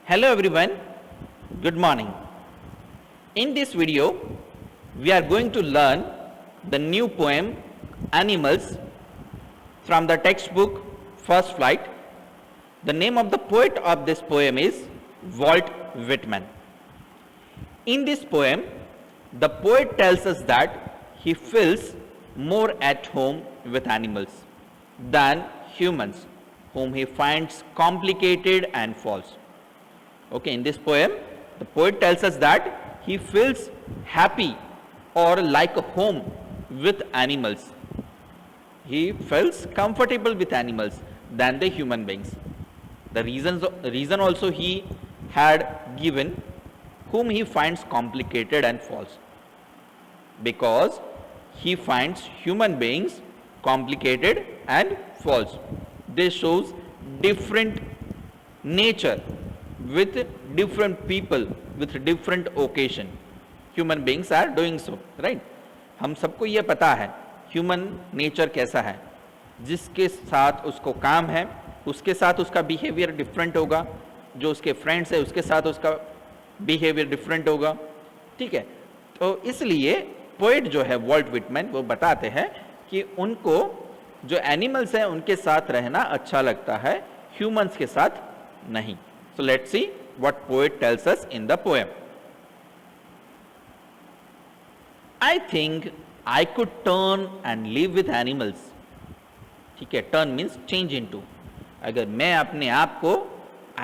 Hello everyone, good morning. In this video, we are going to learn the new poem Animals from the textbook First Flight. The name of the poet of this poem is Walt Whitman. In this poem, the poet tells us that he feels more at home with animals than humans, whom he finds complicated and false. Okay, in this poem, the poet tells us that he feels happy or like a home with animals. He feels comfortable with animals than the human beings. The reason also he had given, whom he finds complicated and false, because he finds human beings complicated and false. This shows different nature with different people with different occasion. Human beings are doing so, right? हम सबको ये पता है human nature कैसा है. जिसके साथ उसको काम है उसके साथ उसका बिहेवियर डिफरेंट होगा, जो उसके फ्रेंड्स है उसके साथ उसका बिहेवियर डिफरेंट होगा. ठीक है, तो इसलिए पोएट जो है वॉल्ट विटमैन वो बताते हैं कि उनको जो एनिमल्स हैं उनके साथ रहना अच्छा लगता है, ह्यूमंस के साथ नहीं. So let's see what poet tells us in the poem. I think I could turn and live with animals. ठीक है, turn means change into. अगर मैं अपने आप को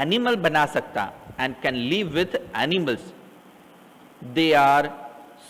एनिमल बना सकता and can live with animals. They are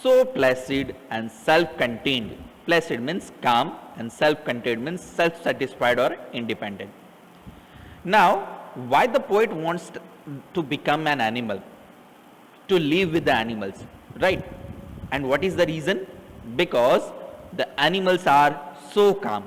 so placid and self-contained. Placid means calm and self-contained means self-satisfied or independent. Now, why the poet wants to become an animal, to live with the animals, right? And what is the reason? Because the animals are so calm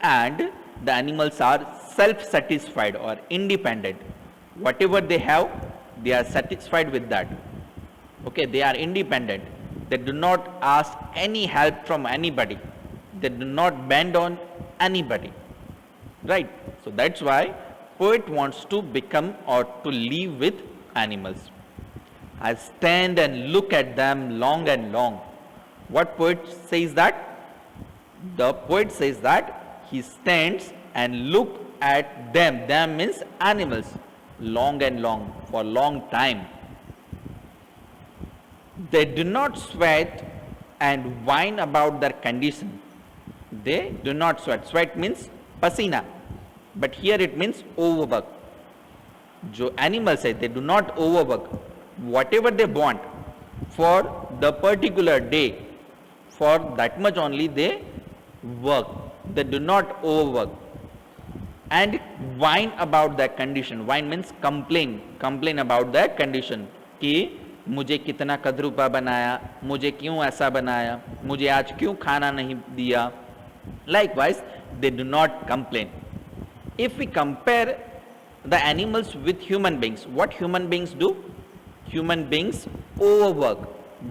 and the animals are self-satisfied or independent. Whatever they have, they are satisfied with that. Okay, they are independent. They do not ask any help from anybody. They do not bend on anybody, right? So that's why poet wants to become or to live with animals. I stand and look at them long and long. What poet says that? The poet says that he stands and look at them. Them means animals, long and long, for long time. They do not sweat and whine about their condition. They do not sweat. Sweat means pasina. But here it means overwork. जो animals है, they do not overwork. Whatever they want for the particular day, for that much only they work. They do not overwork. And whine about their condition. Whine means complain. Complain about their condition. कि मुझे कितना कदरूपा बनाया, मुझे क्यों ऐसा बनाया, मुझे आज क्यों खाना नहीं दिया. Likewise, they do not complain. If we compare the animals with human beings, what human beings do? Human beings overwork.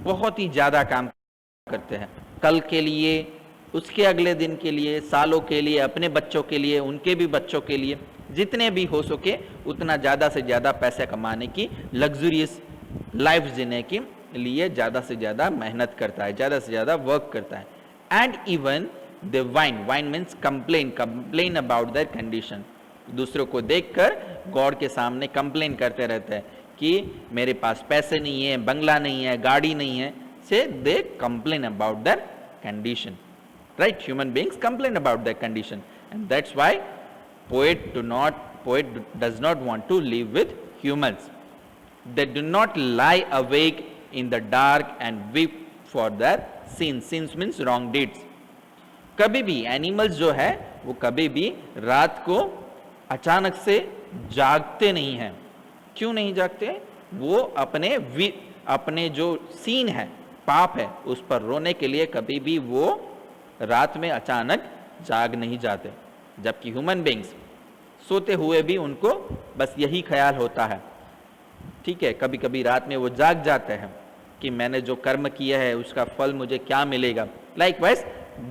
बहुत ही ज़्यादा काम करते हैं, कल के लिए, उसके अगले दिन के लिए, सालों के लिए, अपने बच्चों के लिए, उनके भी बच्चों के लिए, जितने भी हो सके उतना ज़्यादा से ज़्यादा पैसे कमाने की, लग्जरियस लाइफ जीने के लिए ज़्यादा से ज़्यादा मेहनत करता है, ज़्यादा से ज़्यादा वर्क करता है. And even they whine means complain about their condition. दूसरों को देखकर गॉड के सामने कंप्लेन करते रहते हैं कि मेरे पास पैसे नहीं है, बंगला नहीं है, गाड़ी नहीं है. से they complain about their condition, right? Human beings complain about their condition, and that's why poet does not want to live with humans. They do not lie awake in the dark and weep for their sins. Sins means wrong deeds. कभी भी animals जो है वो कभी भी रात को अचानक से जागते नहीं हैं. क्यों नहीं जागते? वो अपने जो सीन है, पाप है, उस पर रोने के लिए कभी भी वो रात में अचानक जाग नहीं जाते. जबकि ह्यूमन बींग्स सोते हुए भी उनको बस यही ख्याल होता है. ठीक है, कभी कभी रात में वो जाग जाते हैं कि मैंने जो कर्म किया है उसका फल मुझे क्या मिलेगा. Likewise,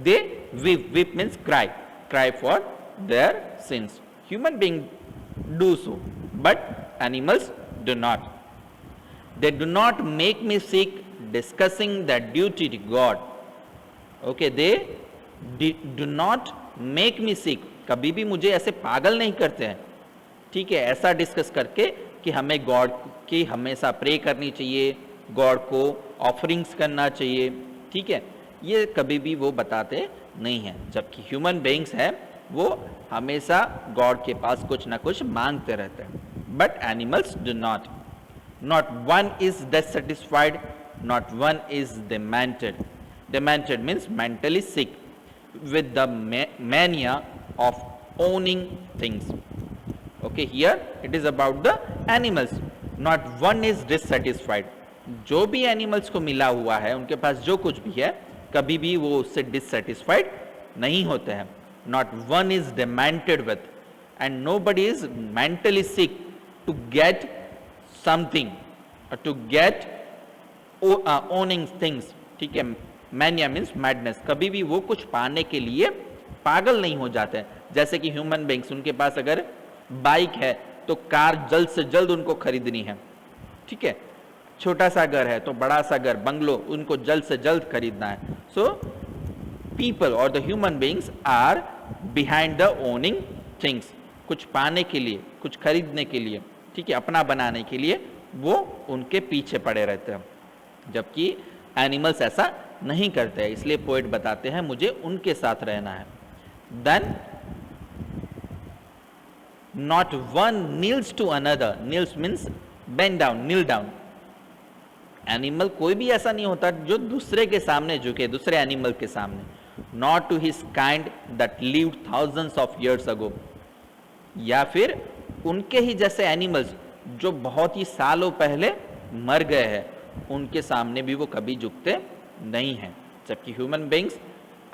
they weep means cry for their sins. Human beings do so, but animals do not. They do not make me sick discussing their duty to God. Okay, they do not make me sick. कभी भी मुझे ऐसे पागल नहीं करते हैं, ठीक है, ऐसा डिस्कस करके कि हमें गॉड की हमेशा प्रे करनी चाहिए, गॉड को ऑफरिंग्स करना चाहिए, ठीक है, ये कभी भी वो बताते नहीं हैं। जबकि ह्यूमन बीइंग्स हैं, वो हमेशा गॉड के पास कुछ ना कुछ मांगते रहते हैं। But animals do not. Not one is dissatisfied, not one is demented. Demented means mentally sick with the mania of owning things. Okay, here it is about the animals. Not one is dissatisfied. जो भी animals को मिला हुआ है, उनके पास जो कुछ भी है, कभी भी वो उससे डिससेटिस्फाइड नहीं होते हैं. Not one is demented with, and nobody is mentally sick to get something, to get owning things. ठीक है, मैनिया मीन्स मैडनेस. कभी भी वो कुछ पाने के लिए पागल नहीं हो जाते हैं. जैसे कि ह्यूमन बीइंग्स, उनके पास अगर बाइक है तो कार जल्द से जल्द उनको खरीदनी है, ठीक है, छोटा सा घर है तो बड़ा सा घर, बंगलो, उनको जल्द से जल्द खरीदना है. सो पीपल और the human beings are behind the owning things. कुछ पाने के लिए, कुछ खरीदने के लिए, ठीक है, अपना बनाने के लिए वो उनके पीछे पड़े रहते हैं. जबकि एनिमल्स ऐसा नहीं करते हैं. इसलिए पोएट बताते हैं मुझे उनके साथ रहना है. Then not one kneels to another. Kneels means bend down, kneel down. Animal कोई भी ऐसा नहीं होता जो दूसरे के सामने झुके, दूसरे एनिमल के सामने. Not to his kind that lived thousands of years ago. या फिर उनके ही जैसे एनिमल्स जो बहुत ही सालों पहले मर गए हैं, उनके सामने भी वो कभी झुकते नहीं हैं. जबकि ह्यूमन बीइंग्स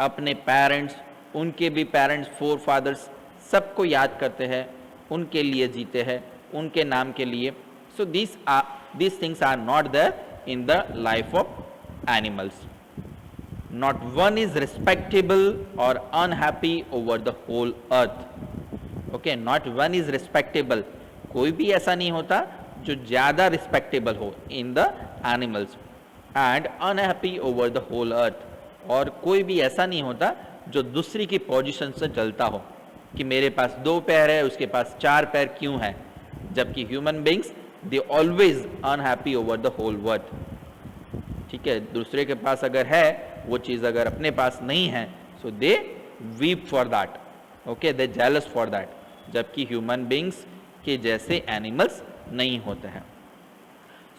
अपने पेरेंट्स, उनके भी पेरेंट्स, फोर फादर्स, सबको याद करते हैं, उनके लिए जीते हैं, उनके नाम के लिए. सो these things are not there in the life of animals. Not one is respectable or unhappy over the whole earth. Okay, not one is respectable. कोई भी ऐसा नहीं होता जो ज़्यादा रिस्पेक्टेबल हो in the animals, and unhappy over the whole earth. और कोई भी ऐसा नहीं होता जो दूसरी की पोजीशन से जलता हो कि मेरे पास 2 पैर है, उसके पास 4 पैर क्यों है. जबकि human beings they always unhappy over the whole earth. ठीक है, दूसरे के पास अगर है वो चीज़, अगर अपने पास नहीं है, so they weep for that. Okay, they jealous for that. जबकि ह्यूमन बीइंग्स के जैसे एनिमल्स नहीं होते हैं.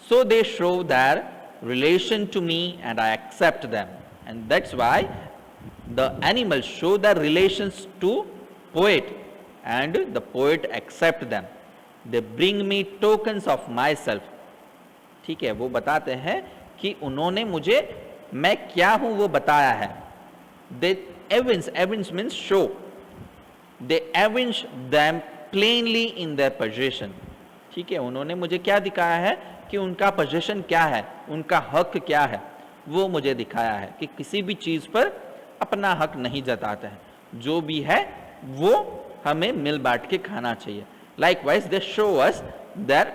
So they show their relation to me and I accept them, and that's why the animals show their relations to poet and the poet accept them. They bring me tokens of myself. ठीक है, वो बताते हैं कि उन्होंने मुझे मैं क्या हूं वो बताया है. They evince, evince means show. They evince them plainly in their position. ठीक है, उन्होंने मुझे क्या दिखाया है कि उनका पोजीशन क्या है, उनका हक क्या है, वो मुझे दिखाया है कि किसी भी चीज़ पर अपना हक नहीं जताते हैं. जो भी है वो हमें मिल बांट के खाना चाहिए. Likewise, they show us their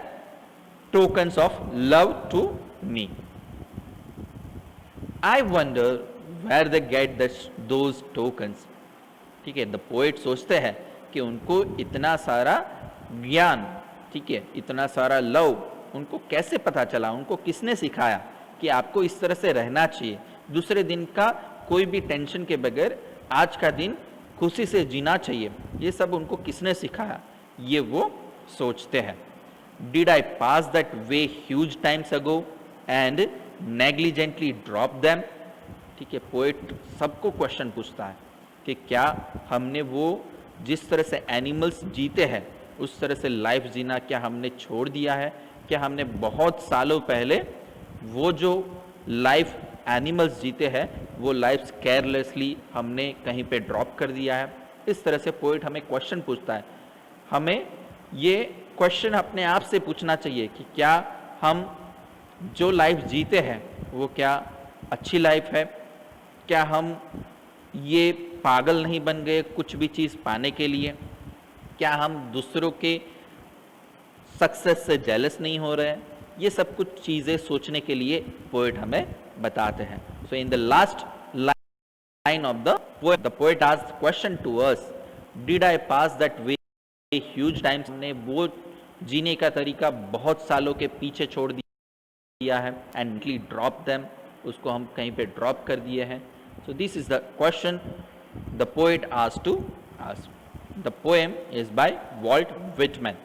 tokens of love to me. I wonder where they get those tokens. ठीक है, द पोएट सोचते हैं कि उनको इतना सारा ज्ञान, ठीक है, इतना सारा लव उनको कैसे पता चला, उनको किसने सिखाया कि आपको इस तरह से रहना चाहिए, दूसरे दिन का कोई भी टेंशन के बगैर आज का दिन खुशी से जीना चाहिए. ये सब उनको किसने सिखाया, ये वो सोचते हैं. Did I pass that way huge times ago and negligently drop them. ठीक है, पोएट सबको क्वेश्चन पूछता है कि क्या हमने वो जिस तरह से एनिमल्स जीते हैं उस तरह से लाइफ जीना क्या हमने छोड़ दिया है, क्या हमने बहुत सालों पहले वो जो लाइफ एनिमल्स जीते हैं वो लाइफ केयरलेसली हमने कहीं पे ड्रॉप कर दिया है. इस तरह से पोएट हमें क्वेश्चन पूछता है. हमें ये क्वेश्चन अपने आप से पूछना चाहिए कि क्या हम जो लाइफ जीते हैं वो क्या अच्छी लाइफ है, क्या हम ये पागल नहीं बन गए कुछ भी चीज़ पाने के लिए, क्या हम दूसरों के सक्सेस से जेलस नहीं हो रहे हैं, ये सब कुछ चीज़ें सोचने के लिए पोएट हमें बताते हैं. So in the last line of the poet asked the question to us, did I pass that way huge times? हमने वो जीने का तरीका बहुत सालों के पीछे छोड़ दिया है and drop them, उसको हम कहीं पे ड्रॉप कर दिए हैं. So this is the question the poet asked to us. The poem is by Walt Whitman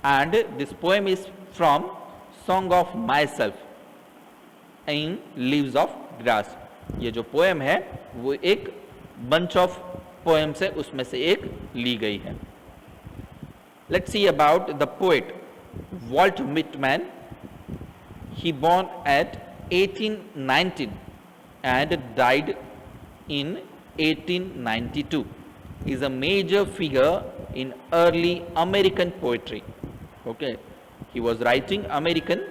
and this poem is from Song of Myself in Leaves of Grass. ये जो poem है वो एक बंच ऑफ पोएम से उसमें से एक ली गई है. Let's see about the poet Walt Whitman. He born at 1819 and died in 1892. Is a major figure in early American poetry. Okay, he was writing American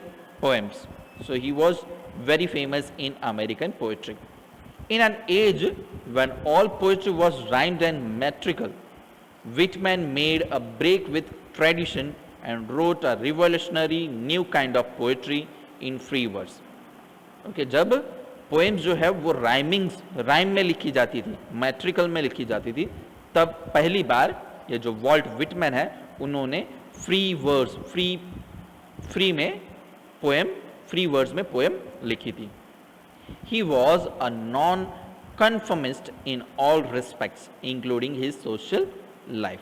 poems, so he was very famous in American poetry. In an age when all poetry was rhymed and metrical, Whitman made a break with tradition and wrote a revolutionary new kind of poetry in free verse. Okay, जब poems जो है वो rhyme में लिखी जाती थी, मैट्रिकल में लिखी जाती थी, तब पहली बार ये जो वॉल्ट विटमैन है उन्होंने फ्री वर्स में पोएम लिखी थी. He was a non-conformist in all respects, including his social life.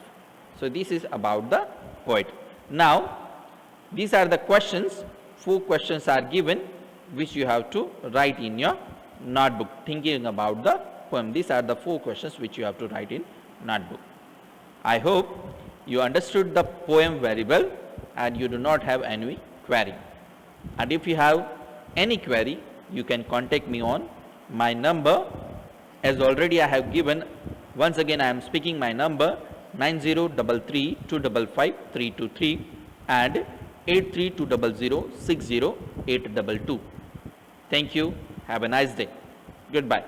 So this is about the poet. Now, these are the questions. 4 questions are given, which you have to write in your notebook, thinking about the poem. These are the 4 questions which you have to write in notebook. I hope you understood the poem very well and you do not have any query. And if you have any query, you can contact me on my number, as already I have given. Once again I am speaking my number 9033255323 and 8320060822. Thank you. Have a nice day. Goodbye.